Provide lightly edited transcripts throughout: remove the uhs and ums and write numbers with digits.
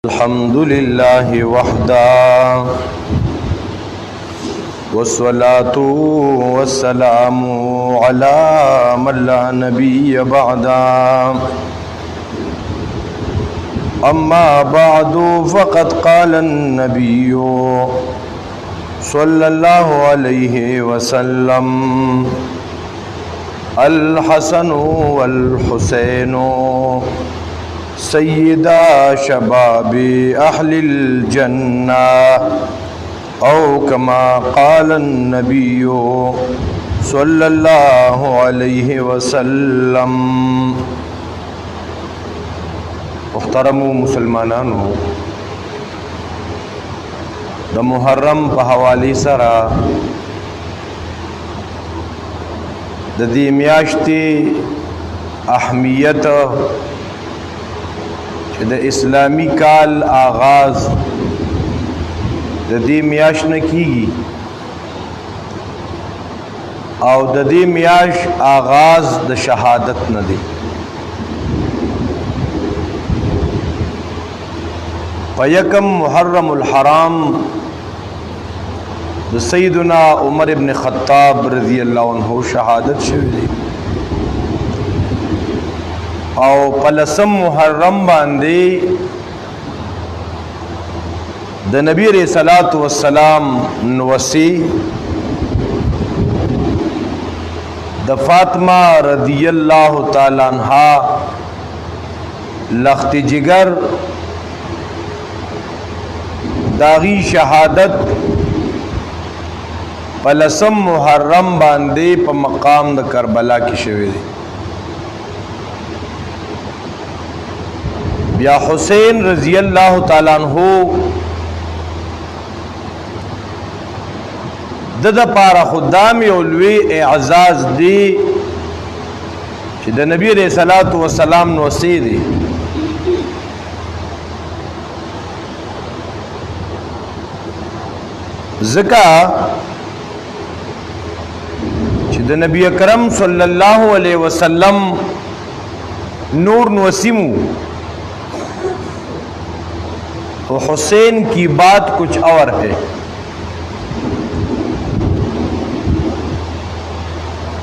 الحمد لله وحده والصلاة والسلام على من لا نبي بعده أما بعد فقد قال النبي صلى الله عليه وسلم الحسن والحسين سيدا شباب أهل الجنة أو كما قال النبي صلى الله عليه وسلم. محترم مسلمانانو، د محرم په حواله سره د دې میاشتې اهمیت د اسلامی کال آغاز د دې میاش نه کیږي او د دې میاش آغاز د شهادت نه دی. په یکم محرم الحرام د سیدنا عمر ابن خطاب رضی الله عنه شهادت شوی دی او پلسم محرم باندې د نبی علیہ الصلوۃ والسلام نوسی د فاطمه رضی الله تعالی عنها لخت جگر داغي شهادت پلسم محرم باندې په مقام د کربلا کې شوی دی. بیا حسین رضی اللہ تعالیٰ عنہ د پارا خدام یو لوی اعزاز دی چې د نبی علیہ الصلوۃ والسلام نوسی دی. ځکه چې د نبی اکرم صلی اللہ علیہ وسلم نور نوسیمو تو حسین کی بات کچھ اور ہے.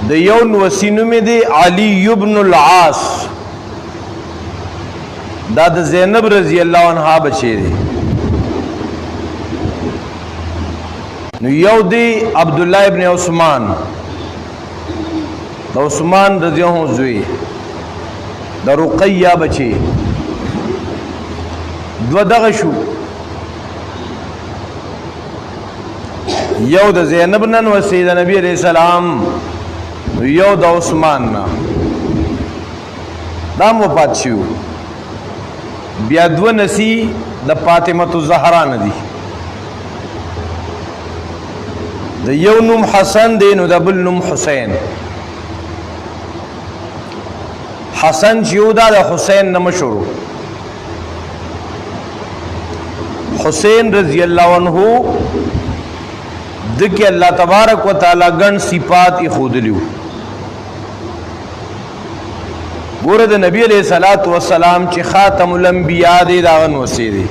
د یو نوسینو میں دے علی ابن العاص دا د زینب رضی اللہ عنہ بچے دے. نو یو دی عبداللہ ابن عثمان دا عثمان رضی اللہ عنہ زوی دا رقیہ بچے دو دغه شو. یو د زینب نن وسی د نبی علیہ السلام، یو د عثمان نا دام وفات شو. بیا دو نسی د فاطمه الزهرا ندی، د یو نوم حسن دی نو د بل نوم حسین. حسن چې یو دا د حسین نه مشهور. حسین رضی اللہ عنہ دکی اللہ تبارک و تعالی گن صفات خود لیو. گورد نبی علیہ الصلوۃ والسلام چی خاتم الانبیاء دی داغن وسی دی،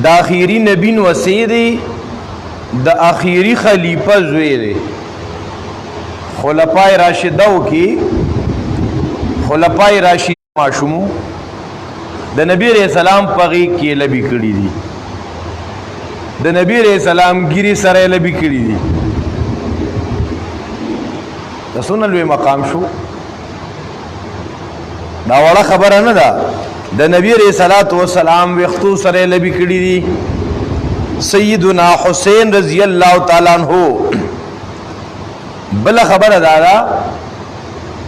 دا آخیری نبی وسی دی، دا آخیری خلیفہ زوی دی. خلفاء راشدو کی خلفاء راشد معشومو د نبی علیہ السلام پغی کی لبی کړي دي، د نبی علیہ السلام ګری سره لبی کړي دي. رسول الله مقام شو دا وړه خبره نه ده. د نبی علیہ الصلوۃ والسلام وختو سره لبی کړي دي. سیدنا حسین رضی اللہ تعالی عنہ بل خبره ده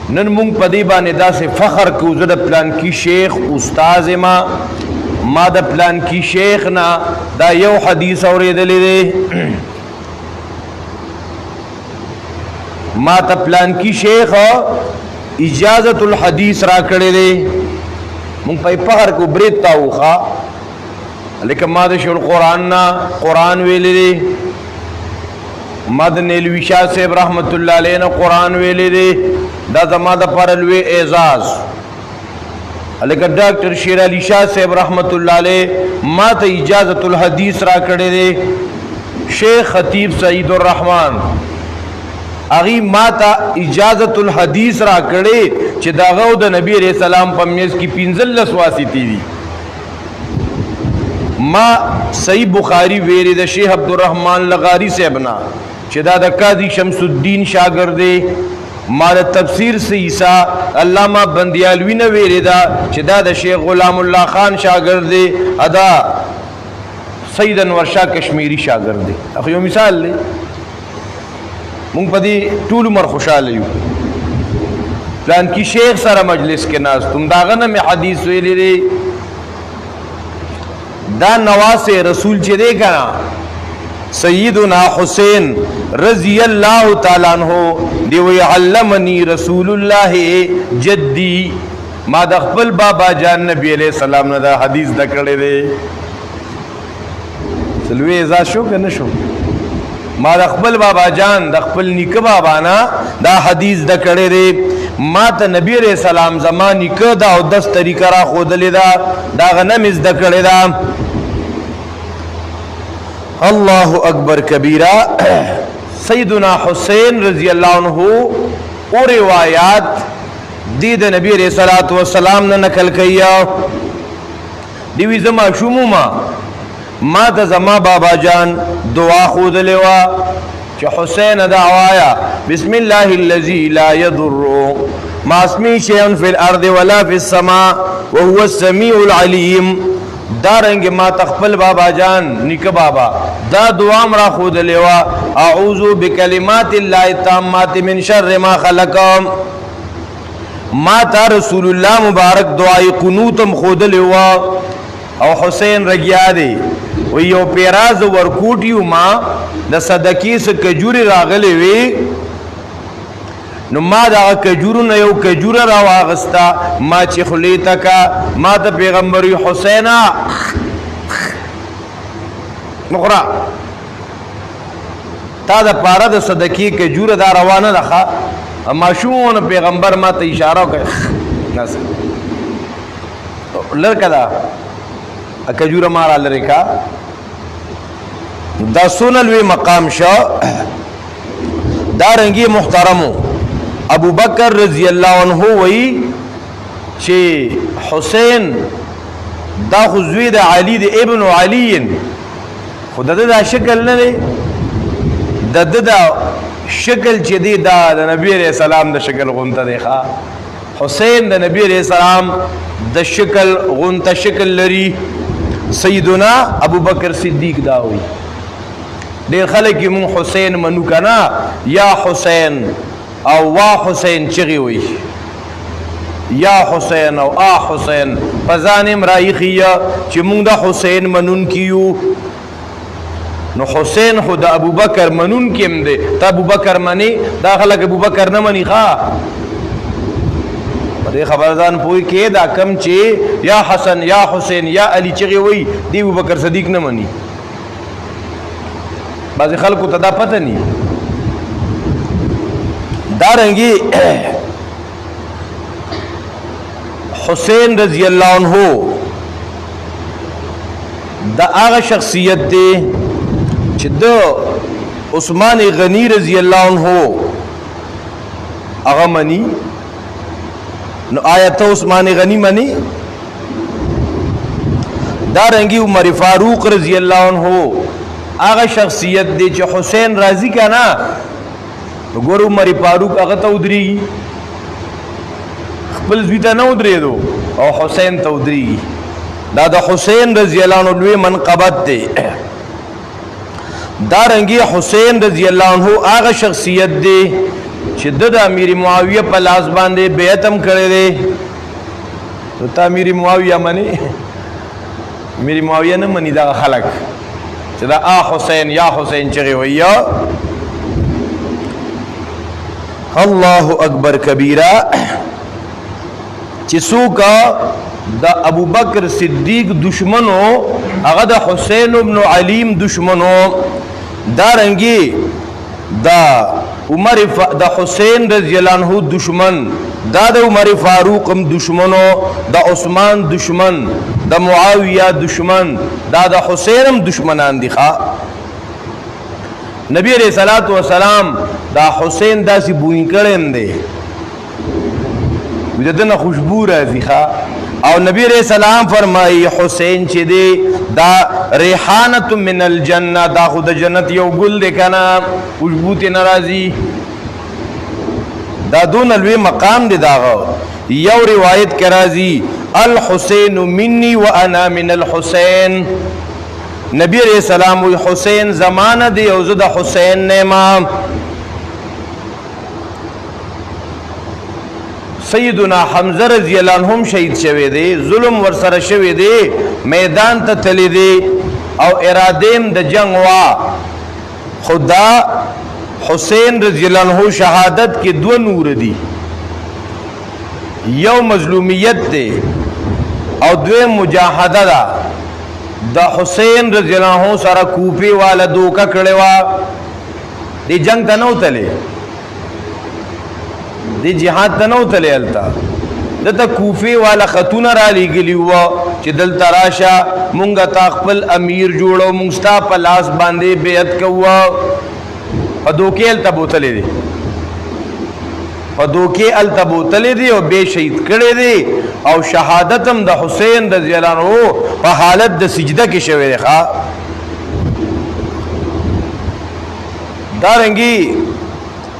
نن مونږ په دې باندې داسې فخر کو زه د پلان کی شیخ استاد ما د پلان کی شیخ نه دا یو حدیث اورېدلی دی، ما ته پلان کی شیخ اجازت الحدیث را کړی دی. مونږ په فخر کو برید تاوخه لیکن ما د شیخ القرآن نه قرآن ویلی دی، ما د نیلوی شاه صاحب رحمت الله علیه نه قرآن ویلی دی. دا زما د پر لوی اعزاز لکه ډاکټر شیر علی شاه صاحب رحمت الله علیه ما ته اجازت الحدیث را کړی دی. شیخ خطیب سعید الرحمن اغي ما ته اجازت الحدیث را کړی چې داغه د نبی علیہ السلام په میز کې 15 واسطې دي. ما صحیح بخاری ویری د شیخ عبدالرحمن لغاری صاحب نا چې دا د قاضی شمس الدین شاګرد دی. ما د تفسیر سیسا علامہ بندیالوی نه ویری دا چې دا د شیخ غلام الله خان شاګرد دی. ادا سید انور شاه کشمیری شاګرد دی. اخو یو مثال دی مونږ په دې ټول عمر خوشاله یو. پلان کی شیخ سره مجلس کې ناس تم داغه نه حدیث ویلی دی. دا نواس رسول چې دی کنا سیدنا حسین رضی اللہ تعالیٰ عنہ دی وی علمنی رسول اللہ جدی ما د خپل بابا جان نبی علیہ السلام نه دا حدیث دکړې دی. سلوی ازا شو که نشو ما د خپل بابا جان د خپل نیکه بابا نه دا حدیث دکړې دی. ما ته نبی علیہ السلام زمان نیکه دا او 10 طریقه را خودلې دا غنم از دکړې دا. اللہ اکبر کبیرہ. سیدنا حسین رضی اللہ عنہ او روایات دید نبی علیہ الصلوۃ والسلام نے نقل کیا. دیوی زما شموما ما تا زما بابا جان دعا خود لیوا چا حسین دعوایا بسم اللہ الذی لا یضر ما اسمی شیئن فی الارض ولا فی السماء وهو السمیع العلیم. دارنگ ما تخپل بابا جان نک بابا دا دعام را خود لیوا اعوذ بکلمات اللہ التامات من شر ما خلق. ما تا رسول اللہ مبارک دعائی قنوتم خود لیوا. او حسین رگیا دی و یو پیراز ورکوٹیو ما دا صدقی سے کجوری راغلی وی نو ما دا کجورو یو کجور را واغستا ما چی خلیتا کا ما دا پیغمبری حسینا مقرا تا دا پارا دا صدقی کجور دا روانه دخوا ما شون پیغمبر ما تا اشارہ که ناس لرکا دا کجور مارا لرکا دا سنلوی مقام شا دا رنگی محترمو. ابو بکر رضی اللہ عنہ وی چه حسین دا خزوی دا علی دا ابن علی خود دا شکل نده دا شکل چه دی دا نبی علیہ السلام دا شکل غنطا دیخوا. حسین دا نبی علیہ السلام دا شکل غنطا شکل لری. سیدنا ابو بکر صدیق دا ہوئی دیر خلقی من حسین منو کنا یا حسین او وا حسین چغی ہوئی یا حسین او آ حسین پزانم رائی خیا چی مونگ دا حسین منون کیو. نو حسین خود ابو بکر منون کیم دے تا ابو بکر منی دا خلق ابو بکر نمانی خواہ دے خبردان پوئی کہ دا کم چی یا حسن یا حسین یا علی چغی ہوئی دی ابو بکر صدیق نمانی. بعضی خلقو تا دا پتہ نہیں دارنگی. حسین رضی اللہ عنہ دا آغا شخصیت دے چھ دا عثمان غنی رضی اللہ عنہ آغا منی نو آیتا عثمان غنی منی. دارنگی عمر فاروق رضی اللہ عنہ آغا شخصیت دے چھ حسین راضی کا نا گورو عمر فاروق آغا تا ادری خپل زویتا نا ادری دو او حسین تا ادری. دا دا حسین رضی اللہ عنہ لوی منقبت دے. دارنگی حسین رضی اللہ عنہ آغا شخصیت دے چھ دا امیر معاویہ پا لاس باندے بیعتم کرے دے. تو تا امیر معاویہ منی امیر معاویہ نہ منی دا خلق چھ دا آ حسین یا حسین چگے ویا. اللہ اکبر کبیرہ. چسو کا دا ابو بکر صدیق دشمنو اگا دا حسین ابن علیم دشمنو. دارنگی دا عمر د حسین رضی اللہ عنہ دشمن، دا د عمر فاروق هم دشمنو، د عثمان دشمن، د معاویہ دشمن، دا د حسین هم دشمنان دي ښا. نبی علیہ الصلوۃ والسلام دا حسین داسې بوئیں کړم دی دنه خوشبو راځي ښا. او نبی علیہ السلام فرمائی حسین چې دی دا ریحانت من الجنہ، دا خود جنت یو گل دی کنا خوشبو تی ناراضی، دا دون الوی مقام دی داغا. یو روایت کرازی الحسین منی وانا من الحسین، نبی علیہ السلام وی حسین زمانہ دی او زد حسین نیما. سیدنا حمزہ رضی اللہ عنہم شہید شوی دے، ظلم ورسر شوی دے، میدان تا تلی دے او ارادیم دا جنگ وا. خدا حسین رضی اللہ عنہ شہادت کی دو نور دی، یو مظلومیت دے او دویم مجاہدہ دا. دا حسین رضی اللہ عنہ سارا کوفی والا دوکا کڑے وا، دی جنگ تا نو تلے، دی جہاد تا نو تلے علتا، دتا کوفی والا خطون را لی گلی ہوا چی دل تراشا منگا تاقبل امیر جوڑو، منگستا پلاس باندے بیعت کوا. فدوکے علتا بوتلے دی، فدوکے علتا بوتلے دی او بے شہید کڑے دی. او شہادتم دا حسین رضی اللہ عنہ پا حالت دا سجدہ کی شوے دی خواہ. دارنگی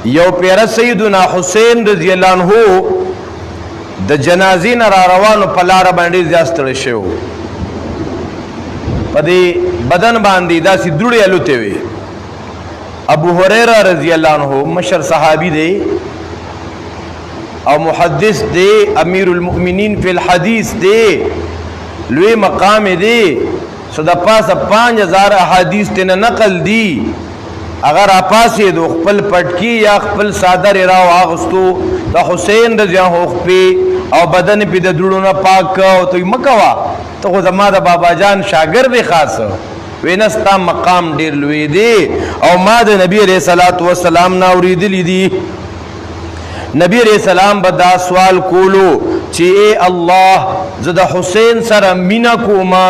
یو پیرا سیدنا حسین رضی اللہ عنہ د جنازین را روانو پلار باندې زیاستړ شو، پدې بدن باندې داسې دوړې الوتې وي. ابو هريره رضی اللہ عنہ مشر صحابی دے او محدث دے، امیر المؤمنین فی الحدیث دے، لوی مقام دے، صدا پاس 5000 احادیث تینا نقل دی. اگر آپاسی دو خپل پٹکی یا خپل صادر راو آغستو دا حسین رضی اللہ عنہ پی او بدن پی دا دوڑونا پاک او توی مکوا تو خود ما دا بابا جان شاگرد خاص وینستا مقام دیر لوی دی. او ما دا نبی علیہ السلام ناوری دلی دی. نبی علیہ السلام بدا سوال کولو چی اے اللہ زد حسین سر مینا کوما،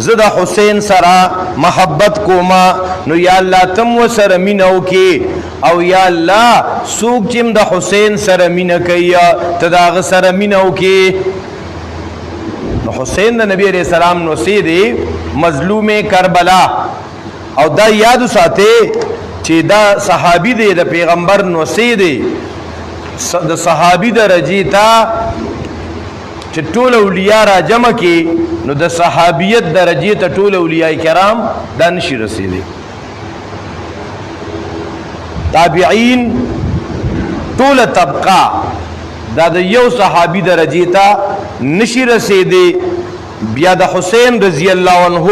زد حسین سرا محبت کوما، نو یا اللہ تم و سر مینو کی، او یا اللہ سوک چم دا حسین سر مینا کیا تداغ سر مینو کی. نو حسین دا نبی علیہ السلام نو سیدے مظلوم کربلا. او دا یادو ساتے چی دا صحابی دے دا پیغمبر نو سیدے دا صحابی دا رجیتا چی طول اولیاء را جمع کی، نو دا صحابیت درجی تا طول اولیاء کرام دا نشی رسیدے. تابعین طول طبقہ دا دا یو صحابی درجی تا نشی رسیدے. بیا دا حسین رضی اللہ عنہ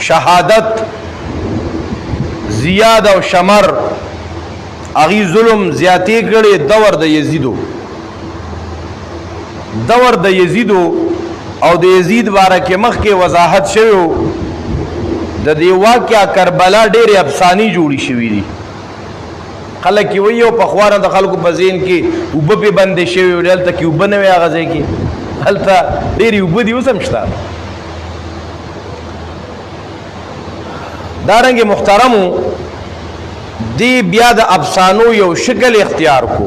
شہادت زیاد و شمر اغی ظلم زیادی کردے دور دا یزیدو، دور دا یزیدو او د یزید بارہ کے مخ کے وضاحت شویو. دا دی واقعہ کربلا ډېرې افسانی جوړی شوی دی. خلک کی ویو پخوارا دا خلکو بزین کی اوبه پی بندې شوی و دلته کی اوبه نوی آغازه کی هلته ډېرې اوبه دی اوسم شته. دارنګ محترمو دی بیا د افسانو یو شکل اختیار کو،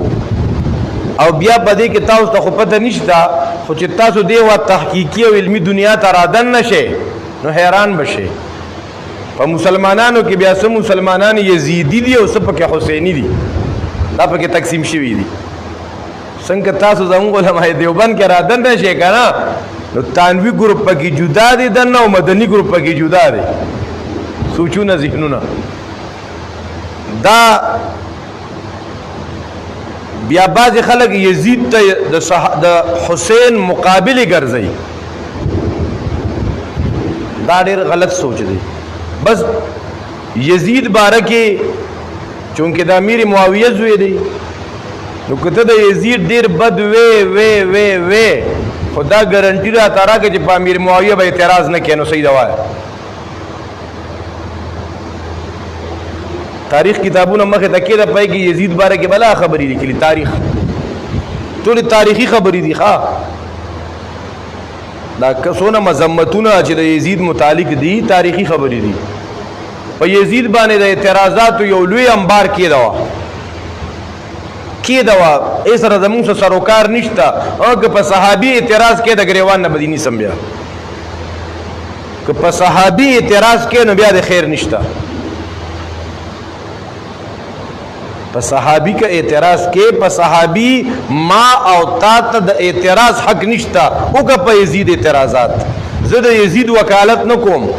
او بیا پدې کې تاسو ته خو پته نشته، خو چې تاسو دی وا تحقیقی او علمی دنیا ته رادن نشئ نو حیران بشئ. په مسلمانانو کې بیا څه مسلمانان یزیدی دي او څه پکې حسینی دي، دا پکې تقسیم شوي دي. څنګه تاسو زموږ علماء دیوبند کې رادن نشئ که نه، نو تانوی ګروپ پکې جدا دی دنه او مدني ګروپ پکې جدا دی. سوچونه ذهنونه دا بیا بعض خلق یزید تا د حسین مقابل ګرځي، دا ډېر غلط سوچ دی. بس یزید باره کې چونکه د امیر معاویه زوی دی، نو کته د یزید ډېر بد وی خدا ګارنټي را تارا کې چې په امیر معاویه به اعتراض نه کینو. صحیح دا وایي. تاریخ کتابونه مخه تکي د پای کې یزید باره کې بلا خبرې لیکلي تاریخ ټول تاریخي خبرې دي ښا دا کسونه مذمتونه چې د یزید متعلق دي تاریخي خبرې دي په یزید باندې د اعتراضات یو لوی انبار کېدوا ایسره زمونږ سره سروکار نشته او که په صحابي اعتراض کې د ګریوان نه بدینی سم بیا که په صحابي اعتراض کې نو بیا د خیر نشته په صحابي کا اعتراض کې په صحابي ما او تا ته د اعتراض حق نشته او که په یزید اعتراضات زه د یزید وکالت نه کوم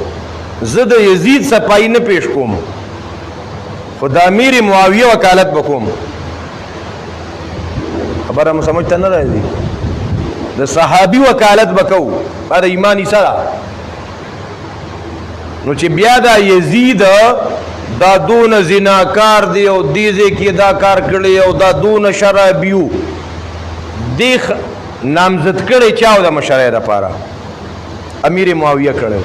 زه د یزید صفائی نه پیش کوم خو د امیر معاویه وکالت بکوم خبره مو سمجھ ته نه راځي د صحابي وکالت بکو دا ایمانی سره نو چې بیا دا یزید دا دون زناکار دی او دیزه کې دا کار کړی او دا دون شرابیو دیخ نامزد کړی چاو د مشرع لپاره امیر معاویه کړی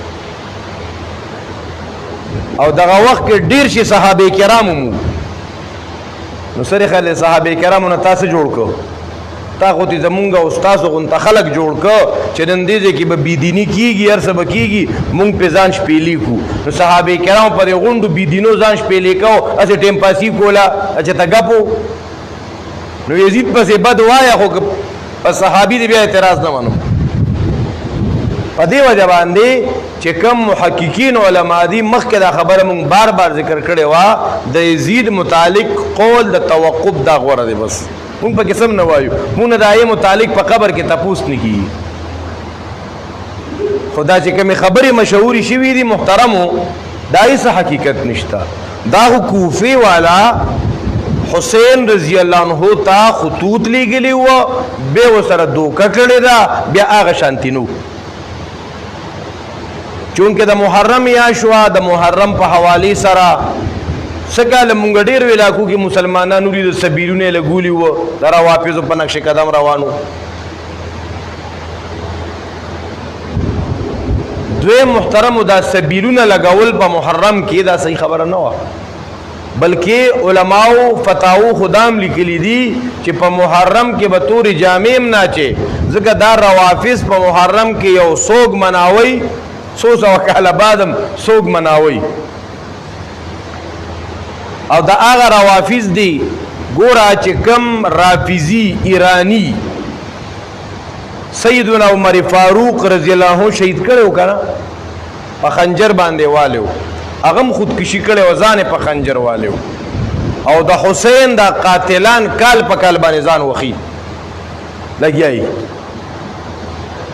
او دغه وخت کې ډیر شي صحابه کرامو نو سره خلک صحابه کرامو نه تاسو جوړ کو تا خو ته زمونږ استاد غونته خلک جوړ کو چې نن دې کې به بيدینی کیږي هر څه کیږي مونږ په ځان شپېلی کو نو صحابه کرام پر غوندو بيدینو ځان شپېلی کو اسه ټیم پاسي کولا چې تګپو نو یزید پسې بد وایا خو په صحابي دې بیا اعتراض نه مانو په دې وجه باندې چې کوم محققین علما دي مخکې دا خبره مونږ بار بار ذکر کړې وا د یزید متعلق قول د توقف دا غوړه دی بس مونږ په قسم نه وایو مونږ د آیه متعلق په قبر کې تپوس نه کیږي خدا چې کوم خبره مشهوري شوی دي محترمو دا هیڅ حقیقت نشته دا کوفی والا حسین رضی الله عنه تا خطوط لګلی و به وسره دوکه کړی دا بیا هغه شانتینو چونکه د محرم یا شوا د محرم په حواله سره سکاله مونږ ډیر ویلاکو کې مسلمانانو لري د سبیلونه لګولي وو درا واپس په نقش قدم روانو دوی محترم دا سبیلونه لګول په محرم کې دا صحیح خبره نه و بلکې علماو فتاو خدام لیکلي دي چې په محرم کې به تور جامع نه چي ځکه دا روافض په محرم کې یو سوګ مناوي سو کاله بعدم سوګ مناوي او دا هغه روافض دي ګوره چې کم رافضي ایرانی سیدنا عمر فاروق رضی الله عنه شهید کړو کنه په خنجر باندې والو هغه خودکشي کړي وزانه په خنجر والو او د حسین دا قاتلان کال په کال باندې ځان وخی لګیای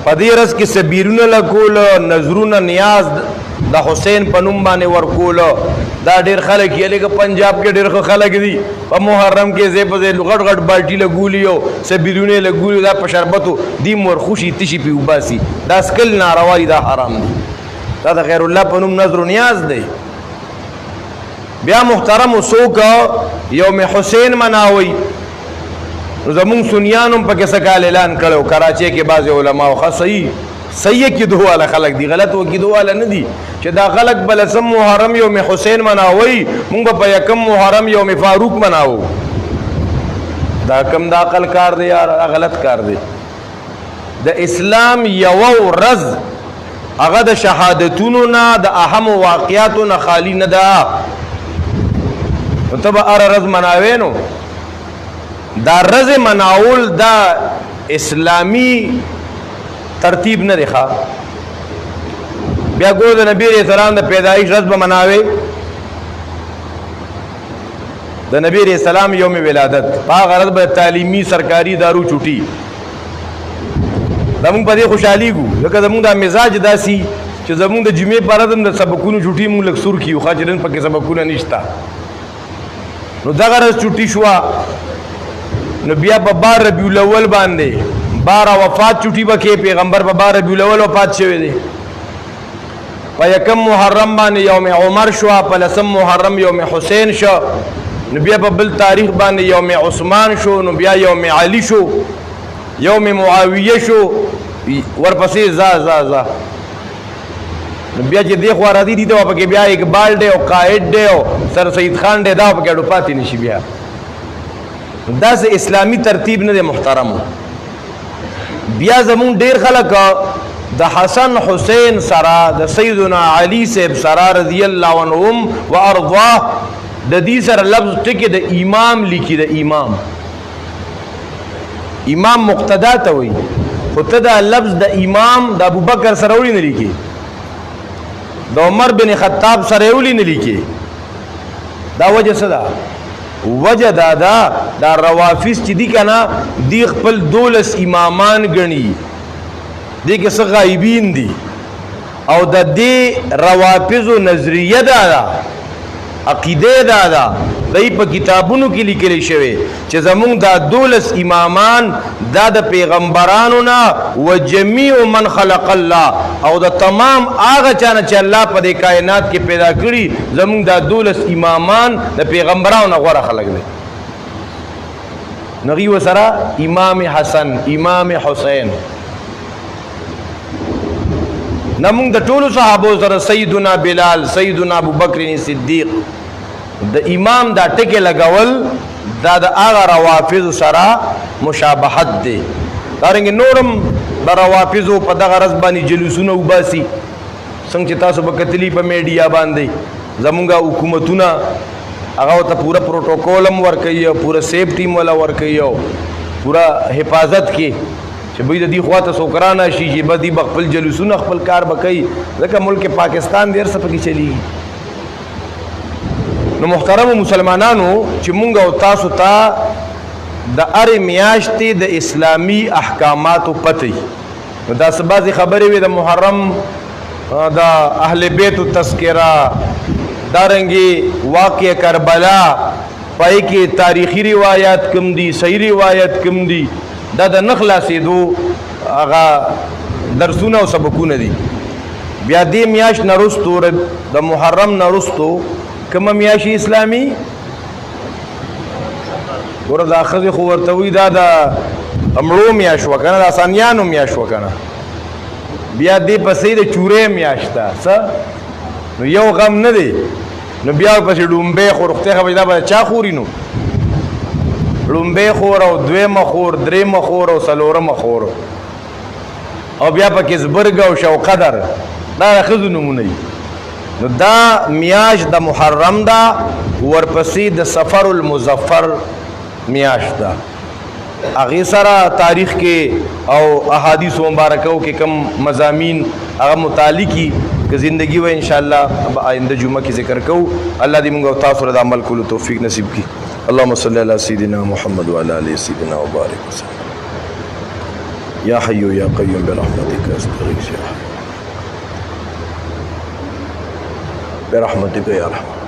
په دې رس کې سبیرونه لکول نظرونه نیاز د حسین په نوم باندې ورکول دا ډیر خلک یې لکه پنجاب کې ډیر خلک دي په محرم کې زې په غټ غټ بالټي لګولیو سبیرونه لګولیو دا په شربتو دی مور خوشي تشي په وباسي دا سکل ناروا دا حرام دي دا د غیر الله په نوم نظر نیاز دی بیا محترم وسوک یوم حسین مناوي زمون سنیانم پکې سکال اعلان کړو کراچي کې بعض علما او صحیح کې دوه خلک دي غلط و کې دوه نه دي چې دا خلک بل سم محرم یوم حسین مناوي مونږ په یکم محرم یوم فاروق مناو دا کم د عقل کار دی یار غلط کار دی د اسلام یو ورځ هغه د شهادتونو نه د اهم واقعاتو نه خالی نه ده تب ارز مناوي نو دا رز مناول دا اسلامی ترتیب نه دی ښا بیا ګور د نبی رسول الله د پیدایش رز به مناوي د نبی رسول الله یوم ولادت هغه رز به تعلیمی سرکاری دارو چوټي زمون په دې خوشحالي ګو لکه زمون د مزاج داسي چې زمون د جمعې پر ورځ د سبقونو چوټي مونږ لکسور کیو خاطرن پکې سبقونه نشتا نو دغه رز چوټي شو نو بیا په 12 ربیع الاول باندې 12 وفات چوټي بکې پیغمبر په 12 ربیع الاول وفات شوی دی په یکم محرم باندې یوم عمر شو په لسم محرم یوم حسین شو نو بیا په بل تاریخ باندې یوم عثمان شو نو بیا یوم علی شو یوم معاویه شو ورپسې ز بیا چې دی خوا راځي دي ته پکې بیا اقبال دی او قائد دی او سر سید خان دی دا پکې اډو پاتې نشي بیا داسې اسلامي ترتیب نه دی محترمو بیا زمون ډیر خلک د حسن حسین سره د سیدنا علی صاحب سره رضی الله عنهم وارضاه د دې سره لفظ ټکی د امام لیکي د امام مقتدا ته وي خو ته دا لفظ د امام د ابوبکر سره ولې نه لیکي د عمر بن خطاب سره ولې نه لیکي دا وجه څه ده وجه دا روافض چې دي کنه دی خپل 12 امامان غني دي کې څه غایبین دي او د دې روافض نظریه دا عقیده دا دای په کتابونو کې لیکل شوی چې زمونږ دا 12 امامان دا د پیغمبرانو نه و جميع من خلق الله او د تمام هغه چانه چې الله په دې کائنات کې پیدا کړی زمونږ دا 12 امامان د پیغمبرانو نه غوړه خلق دي نغي وسره امام حسن امام حسین نمونږ د ټولو صحابو سره سیدنا بلال سیدنا ابوبکر صدیق د امام دا ټکی لګول دا د هغه روافض سره مشابهت دی دارنګ نورم د روافضو په دغه رز باندې جلوسونه وباسي څنګه چې تاسو په کتلی په میډیا باندې زمونږ حکومتونه هغه ته پورا پروتوکولم ورکوي پورا سیفټي مولا ورکوي پورا حفاظت کې چې به د دې خواته سوکرانه شي چې به دې خپل جلوسونه خپل کار وکړي ځکه ملک پاکستان ډېر څه پکې چلیږي نو محترم مسلمانانو چې مونږ او تاسو ته د هرې میاشتې د اسلامي احکاماتو پته نو دا څه بعضې خبرې وي د محرم د اهل بیتو تذکره دارنګې واقع کربلا پای کې تاریخي روایات کم دي صحیح روایت کم دي دا د نه خلاصېدو هغه درسونه او سبقونه دي بیا دې میاشت نه رستو د محرم نه رستو کومه میاشت اسلامي ګوره دا ښځې خو ورته وي دا د مړو میاشت وه که نه د اسانیانو میاشت وه که نه بیا دې پسې د چورې میاشت ده څه نو یو غم نه دی نو بیا پسې ډومبۍ خور خدای خبر دا به چا خوري نو ډومبۍ خور او دویمه خور درېیمه خور او څلورمه خور او بیا پکې زبرګ او شوقدر دا د ښځو نومونه دي نو دا میاشت د محرم ده ورپسې د سفر المظفر میاشت ده هغې سره تاریخ کې او احادیثو مبارکو کې کم مضامین هغه متعلقي که زندگی و انشاءالله آینده جمعه کې ذکر کوو الله دې موږ او تاسو له عمل کولو توفیق نصیب کړي اللهم صل علی سیدنا محمد وعلى آل سیدنا وبارک وسلم یا حی یا قیوم برحمتک استغیث برحمتک یا رحمن